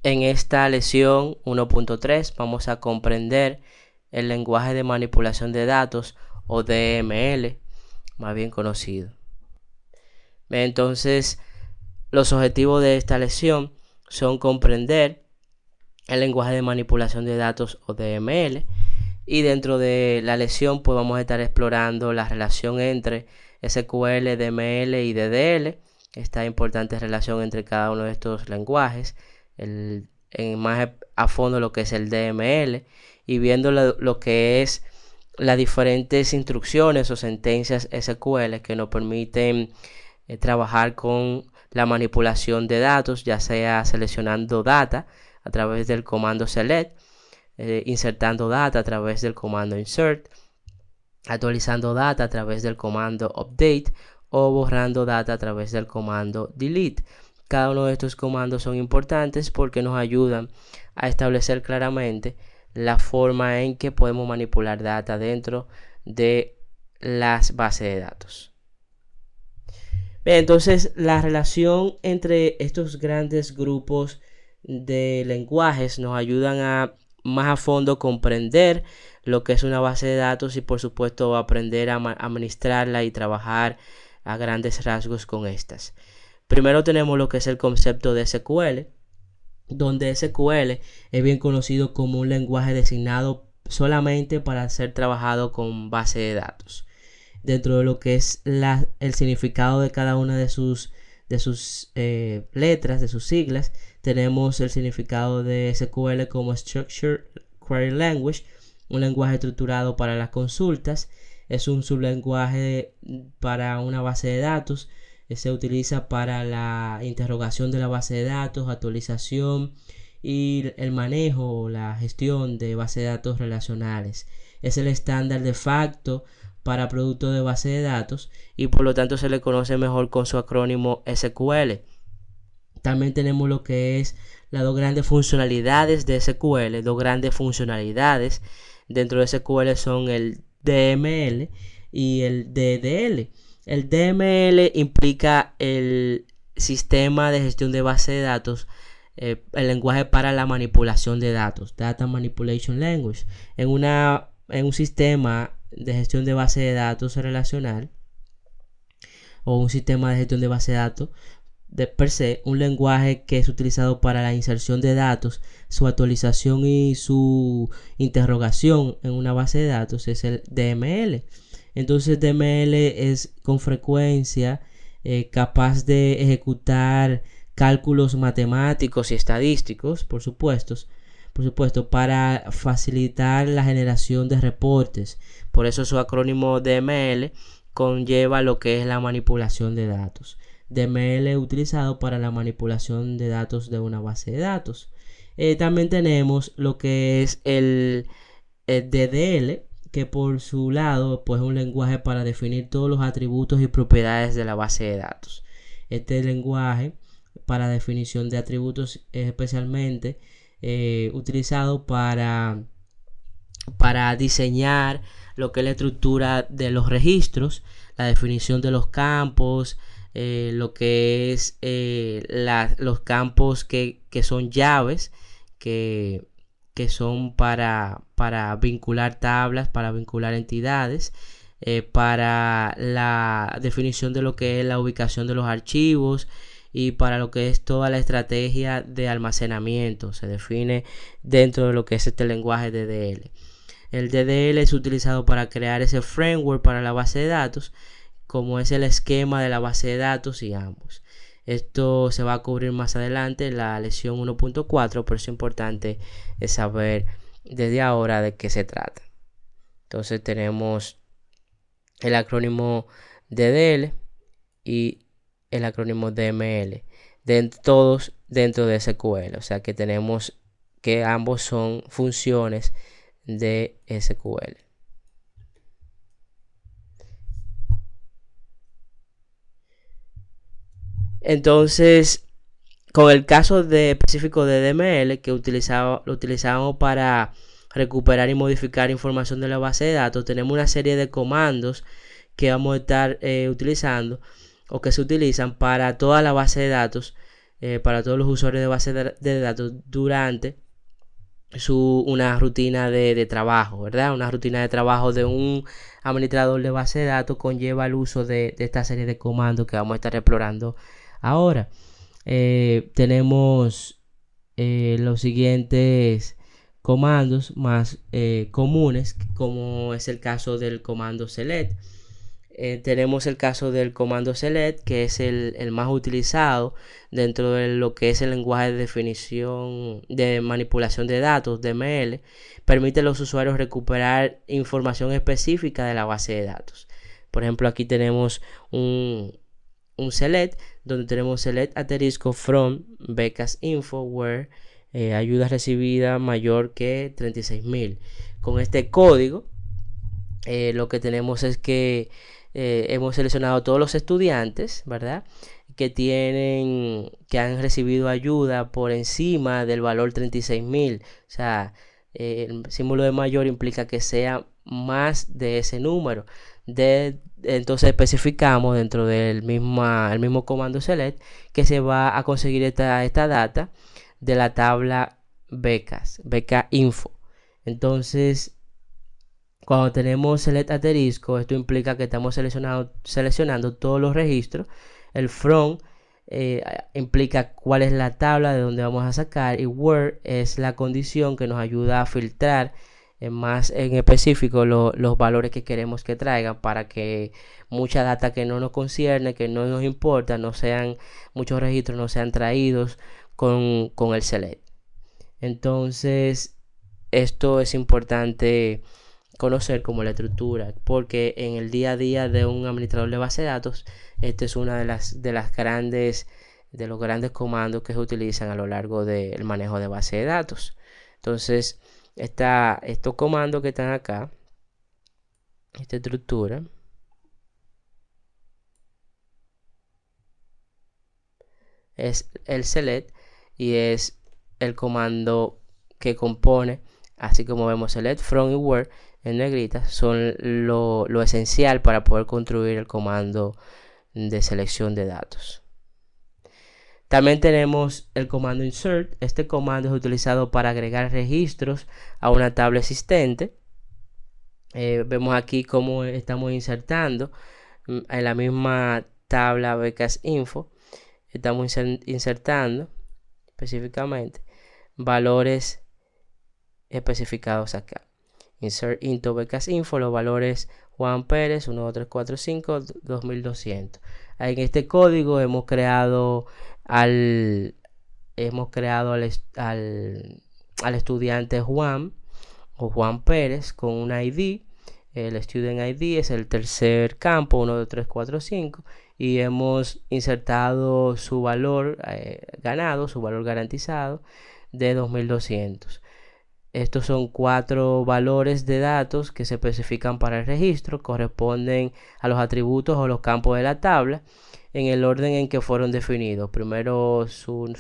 En esta lección 1.3 vamos a comprender el lenguaje de manipulación de datos o DML, más bien conocido. Entonces, los objetivos de esta lección son comprender el lenguaje de manipulación de datos o DML, y dentro de la lección pues vamos a estar explorando la relación entre SQL, DML y DDL, esta importante relación entre cada uno de estos lenguajes, en más a fondo lo que es el DML, y viendo lo que es las diferentes instrucciones o sentencias SQL que nos permiten trabajar con la manipulación de datos, ya sea seleccionando data a través del comando select, insertando data a través del comando insert, actualizando data a través del comando update o borrando data a través del comando delete. Cada uno de estos comandos son importantes porque nos ayudan a establecer claramente la forma en que podemos manipular data dentro de las bases de datos. Bien, entonces la relación entre estos grandes grupos de lenguajes nos ayudan a más a fondo comprender lo que es una base de datos y por supuesto aprender a administrarla y trabajar a grandes rasgos con estas. Primero tenemos lo que es el concepto de SQL, donde SQL es bien conocido como un lenguaje designado solamente para ser trabajado con base de datos. Dentro de lo que es el significado de cada una de sus letras, de sus siglas, tenemos el significado de SQL como Structured Query Language, un lenguaje estructurado para las consultas. Es un sublenguaje para una base de datos. Se utiliza para la interrogación de la base de datos, actualización y el manejo o la gestión de bases de datos relacionales. Es el estándar de facto para productos de base de datos y por lo tanto se le conoce mejor con su acrónimo SQL. También tenemos lo que es las dos grandes funcionalidades de SQL. Dos grandes funcionalidades dentro de SQL son el DML y el DDL. El DML implica el sistema de gestión de base de datos, el lenguaje para la manipulación de datos, Data Manipulation Language. En un sistema de gestión de base de datos relacional o un sistema de gestión de base de datos de per se, un lenguaje que es utilizado para la inserción de datos, su actualización y su interrogación en una base de datos es el DML. Entonces DML es con frecuencia capaz de ejecutar cálculos matemáticos y estadísticos, por supuesto, para facilitar la generación de reportes. Por eso su acrónimo DML conlleva lo que es la manipulación de datos. DML utilizado para la manipulación de datos de una base de datos. También tenemos lo que es el DDL, que por su lado pues es un lenguaje para definir todos los atributos y propiedades de la base de datos. Este lenguaje para definición de atributos es especialmente utilizado para diseñar lo que es la estructura de los registros, la definición de los campos, lo que es los campos que son llaves, que son para vincular tablas, para vincular entidades, para la definición de lo que es la ubicación de los archivos y para lo que es toda la estrategia de almacenamiento. Se define dentro de lo que es este lenguaje DDL. El DDL es utilizado para crear ese framework para la base de datos, como es el esquema de la base de datos y ambos. Esto se va a cubrir más adelante en la lección 1.4, pero es importante saber desde ahora de qué se trata. Entonces tenemos el acrónimo DDL y el acrónimo DML, todos dentro de SQL. O sea que tenemos que ambos son funciones de SQL. Entonces, con el caso específico de DML, que lo utilizamos para recuperar y modificar información de la base de datos, tenemos una serie de comandos que vamos a estar utilizando o que se utilizan para toda la base de datos para todos los usuarios de base de datos durante una rutina de trabajo, ¿verdad? Una rutina de trabajo de un administrador de base de datos conlleva el uso de esta serie de comandos que vamos a estar explorando ahora. Tenemos los siguientes comandos más comunes, como es el caso del comando select. Tenemos el caso del comando select, que es el más utilizado dentro de lo que es el lenguaje de definición de manipulación de datos, DML. Permite a los usuarios recuperar información específica de la base de datos. Por ejemplo, aquí tenemos un select, donde tenemos select asterisco from becas info where ayuda recibida mayor que 36.000. Con este código lo que tenemos es que hemos seleccionado todos los estudiantes, ¿verdad? Que han recibido ayuda por encima del valor 36.000. O sea, el símbolo de mayor implica que sea más de ese número. Entonces especificamos dentro del mismo comando select que se va a conseguir esta data de la tabla beca info. Entonces, cuando tenemos select asterisco, esto implica que estamos seleccionando todos los registros. El from implica cuál es la tabla de donde vamos a sacar, y where es la condición que nos ayuda a filtrar más en específico los valores que queremos que traigan, para que mucha data que no nos concierne, que no nos importa, muchos registros no sean traídos con el select. Entonces, esto es importante conocer como la estructura, porque en el día a día de un administrador de base de datos, este es una de los grandes comandos que se utilizan a lo largo del manejo de base de datos. Entonces, estos comandos que están acá, esta estructura, es el select y es el comando que compone, así como vemos select, from y where en negrita, son lo esencial para poder construir el comando de selección de datos. También tenemos el comando insert. Este comando es utilizado para agregar registros a una tabla existente. Vemos aquí cómo estamos insertando en la misma tabla becas info. Estamos insertando específicamente valores especificados acá. Insert into becas info, los valores Juan Pérez 12345 2200. En este código hemos creado al estudiante Juan o Juan Pérez con un ID. El student ID es el tercer campo, 12345, y hemos insertado su valor ganado, su valor garantizado de 2200. Estos son 4 valores de datos que se especifican para el registro, corresponden a los atributos o los campos de la tabla en el orden en que fueron definidos. Primero su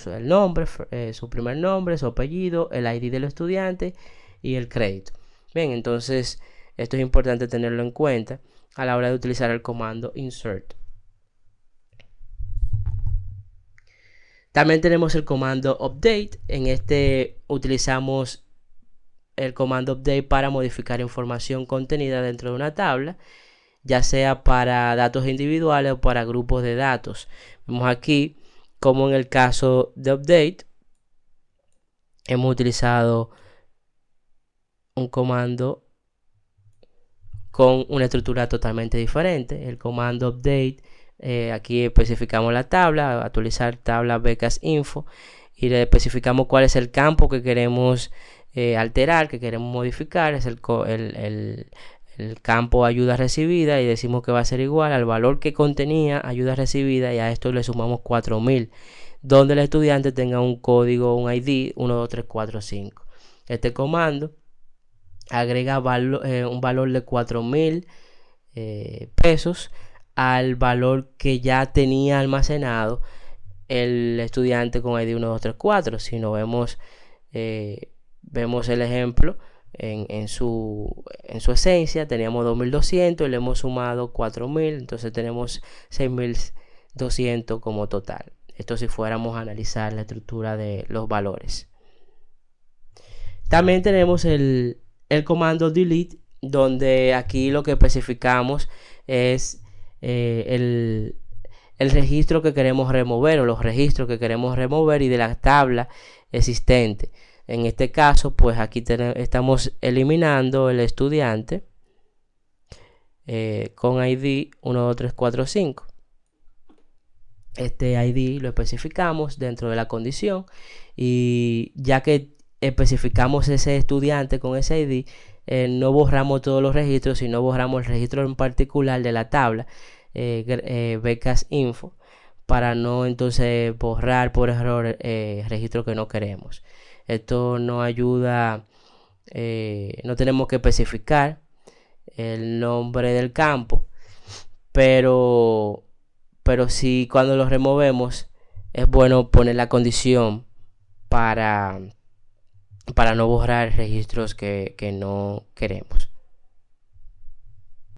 primer nombre, su apellido, el ID del estudiante y el crédito. Bien, entonces esto es importante tenerlo en cuenta a la hora de utilizar el comando insert. También tenemos el comando update. En este utilizamos el comando update para modificar información contenida dentro de una tabla, ya sea para datos individuales o para grupos de datos. Vemos aquí como en el caso de update hemos utilizado un comando con una estructura totalmente diferente. El comando update, aquí especificamos la tabla, actualizar tabla becas info, y le especificamos cuál es el campo que queremos alterar, que queremos modificar. Es el campo ayuda recibida, y decimos que va a ser igual al valor que contenía ayuda recibida, y a esto le sumamos 4000, donde el estudiante tenga un código, un ID 12345. Este comando agrega un valor de 4000 pesos al valor que ya tenía almacenado el estudiante con ID 1234. Si no vemos el ejemplo en su esencia, teníamos 2200 y le hemos sumado 4000, entonces tenemos 6200 como total. Esto si fuéramos a analizar la estructura de los valores. También tenemos el comando delete, donde aquí lo que especificamos es el registro que queremos remover o los registros que queremos remover y de la tabla existente. En este caso, pues aquí estamos eliminando el estudiante con ID 1, 2, 3, 4, 5. Este ID lo especificamos dentro de la condición, y ya que especificamos ese estudiante con ese ID, no borramos todos los registros, sino borramos el registro en particular de la tabla becas info, para no entonces borrar por error registros que no queremos. Esto nos ayuda, no tenemos que especificar el nombre del campo, pero si cuando lo removemos es bueno poner la condición para no borrar registros que no queremos.